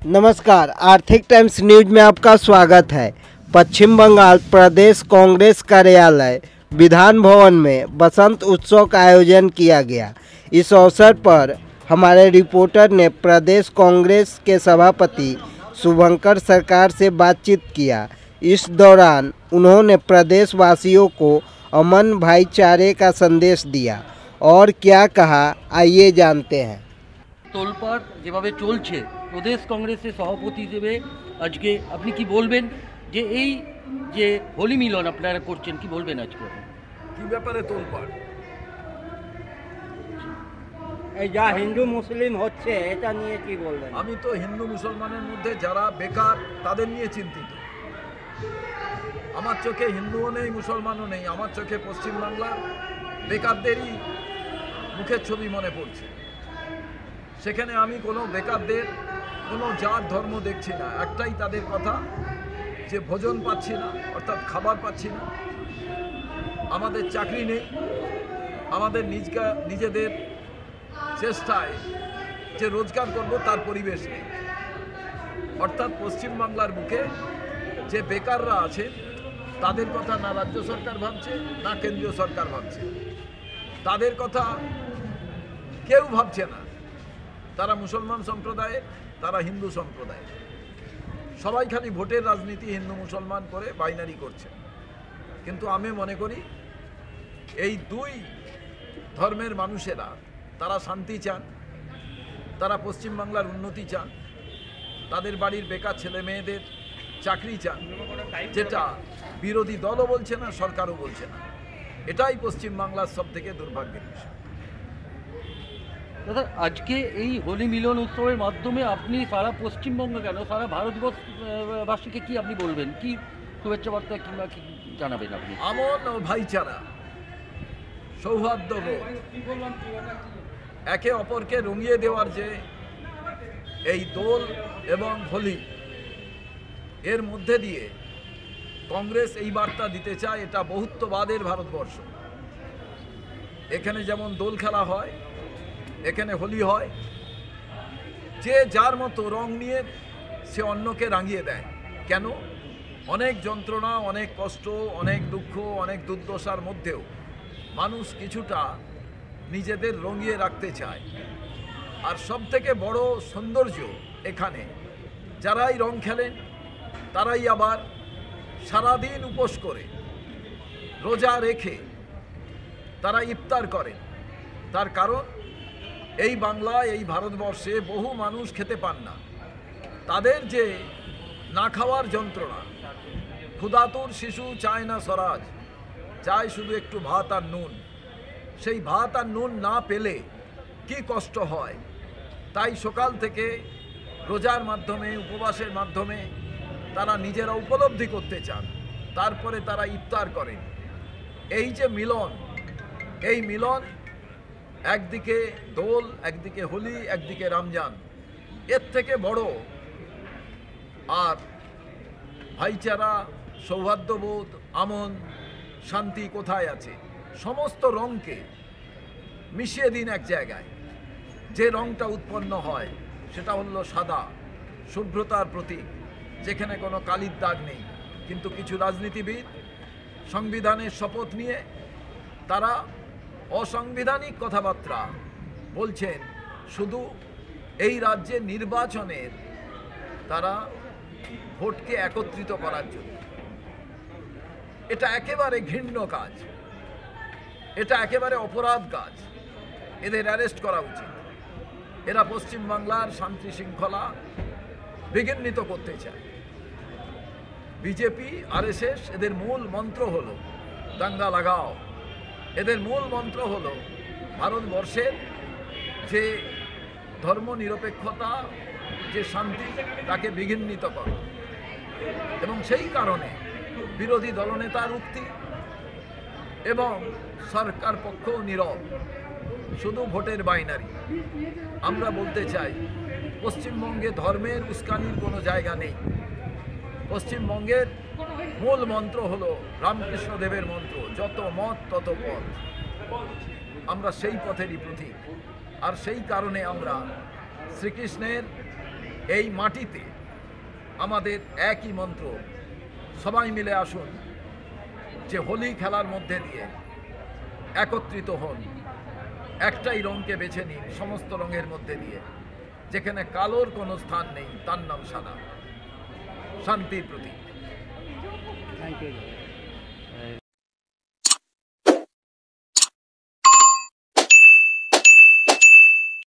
नमस्कार, आर्थिक times news में आपका स्वागत है। पश्चिम बंगाल प्रदेश कांग्रेस कार्यालय विधान भवन में बसंत उत्सव का आयोजन किया गया। इस अवसर पर हमारे रिपोर्टर ने प्रदेश कांग्रेस के सभापति शुभंकर सरकार से बातचीत किया। इस दौरान उन्होंने प्रदेशवासियों को अमन भाईचारे का संदेश दिया और क्या कहा, आइए जानते हैं। তোলপাড় যেভাবে চলছে প্রদেশ কংগ্রেসের সভাপতি হিসেবে আজকে আপনি কি বলবেন যে এই যে হোলি মিলন আপনারা করছেন, কি বলবেন আজকে কি ব্যাপারে তোলপাড়? এই যা হিন্দু মুসলিম হচ্ছে এটা নিয়ে কি বলবেন? আমি তো হিন্দু মুসলমানের মধ্যে যারা বেকার তাদের নিয়ে চিন্তিত। আমার চোখে হিন্দুও নেই মুসলমানও নেই, আমার চোখে পশ্চিমবাংলার বেকারদেরই মুখের ছবি মনে পড়ছে। সেখানে আমি কোনো বেকারদের কোনো জাত ধর্ম দেখছি না, একটাই তাদের কথা যে ভোজন পাচ্ছি না, অর্থাৎ খাবার পাচ্ছি না, আমাদের চাকরি নেই, আমাদের নিজেদের চেষ্টায় যে রোজগার করব তার পরিবেশ নেই। অর্থাৎ পশ্চিমবাংলার বুকে যে বেকাররা আছে তাদের কথা না রাজ্য সরকার ভাবছে না কেন্দ্রীয় সরকার ভাবছে, তাদের কথা কেউ ভাবছে না। তারা মুসলমান সম্প্রদায়ের, তারা হিন্দু সম্প্রদায়ের, সবাই খালি ভোটের রাজনীতি হিন্দু মুসলমান করে বাইনারি করছে। কিন্তু আমি মনে করি এই দুই ধর্মের মানুষেরা তারা শান্তি চান, তারা পশ্চিমবাংলার উন্নতি চান, তাদের বাড়ির বেকার ছেলে মেয়েদের চাকরি চান, যেটা বিরোধী দলও বলছে না, সরকারও বলছে না। এটাই পশ্চিমবাংলার সবথেকে দুর্ভাগ্যের বিষয়। দাদা, আজকে এই হোলি মিলন উৎসবের মাধ্যমে আপনি সারা পশ্চিমবঙ্গ কেন সারা ভারতবর্ষবাসীকে কি আপনি বলবেন, কি শুভেচ্ছা বার্তা কিংবা কি জানাবেন আপনি? আমন ও ভাইচারা, সৌহার্দ্যবোধ, একে অপরকে রঙিয়ে দেওয়ার যে এই দোল এবং হোলি, এর মধ্যে দিয়ে কংগ্রেস এই বার্তা দিতে চায় এটা বহুত্ববাদের ভারতবর্ষ। এখানে যেমন দোল খেলা হয়, এখানে হোলি হয়, যে যার মতো রং নিয়ে সে অন্যকে রাঙিয়ে দেয়। কেন? অনেক যন্ত্রণা, অনেক কষ্ট, অনেক দুঃখ, অনেক দুর্দশার মধ্যেও মানুষ কিছুটা নিজেদের রঙিয়ে রাখতে চায়। আর সবথেকে বড় সৌন্দর্য এখানে যারাই রং খেলেন তারাই আবার সারাদিন উপোস করে রোজা রেখে তারা ইফতার করেন। তার কারণ এই বাংলায়, এই ভারতবর্ষে বহু মানুষ খেতে পান না। তাদের যে না খাওয়ার যন্ত্রণা, ক্ষুধাতুর শিশু চায় না স্বরাজ, চায় শুধু একটু ভাত আর নুন। সেই ভাত আর নুন না পেলে কি কষ্ট হয়, তাই সকাল থেকে রোজার মাধ্যমে, উপবাসের মাধ্যমে তারা নিজেরা উপলব্ধি করতে চান, তারপরে তারা ইফতার করেন। এই যে মিলন, এই মিলন একদিকে দোল, একদিকে হোলি, একদিকে রমজান, এর থেকে বড় আর ভাইচারা, সৌহার্দ্যবোধ, আমন, শান্তি কোথায় আছে? সমস্ত রঙকে মিশিয়ে দিন এক জায়গায়। যে রঙটা উৎপন্ন হয় সেটা হলো সাদা, শুভ্রতার প্রতীক, যেখানে কোনো কালির দাগ নেই। কিন্তু কিছু রাজনীতিবিদ সংবিধানের শপথ নিয়ে তারা অসাংবিধানিক কথাবার্তা বলছেন শুধু এই রাজ্যে নির্বাচনের তারা ভোটকে একত্রিত করার জন্য। এটা একেবারে ঘৃণ্য কাজ, এটা একেবারে অপরাধ কাজ, এদের অ্যারেস্ট করা উচিত। এরা পশ্চিমবাংলার শান্তি শৃঙ্খলা বিঘ্নিত করতে চায়। বিজেপি, আরএসএস, এদের মূল মন্ত্র হলো দাঙ্গা লাগাও। এদের মূল মন্ত্র হলো ভারতবর্ষের যে ধর্মনিরপেক্ষতা, যে শান্তি, তাকে বিঘ্নিত করো। এবং সেই কারণে বিরোধী দলনেতার উক্তি এবং সরকার পক্ষও নীরব, শুধু ভোটের বাইনারি। আমরা বলতে চাই পশ্চিমবঙ্গে ধর্মের উস্কানির কোনো জায়গা নেই। পশ্চিমবঙ্গের মূল মন্ত্র হলো রামকৃষ্ণদেবের মন্ত্র, যত মত তত পথ। আমরা সেই পথেরই প্রতীক। আর সেই কারণে আমরা শ্রীকৃষ্ণের এই মাটিতে আমাদের একই মন্ত্র, সবাই মিলে আসুন যে হোলি খেলার মধ্যে দিয়ে একত্রিত হন, একটাই রঙকে বেছে নিন সমস্ত রঙের মধ্যে দিয়ে, যেখানে কালোর কোনো স্থান নেই, তার নাম সাদা, শান্তির প্রতীক। Thank you.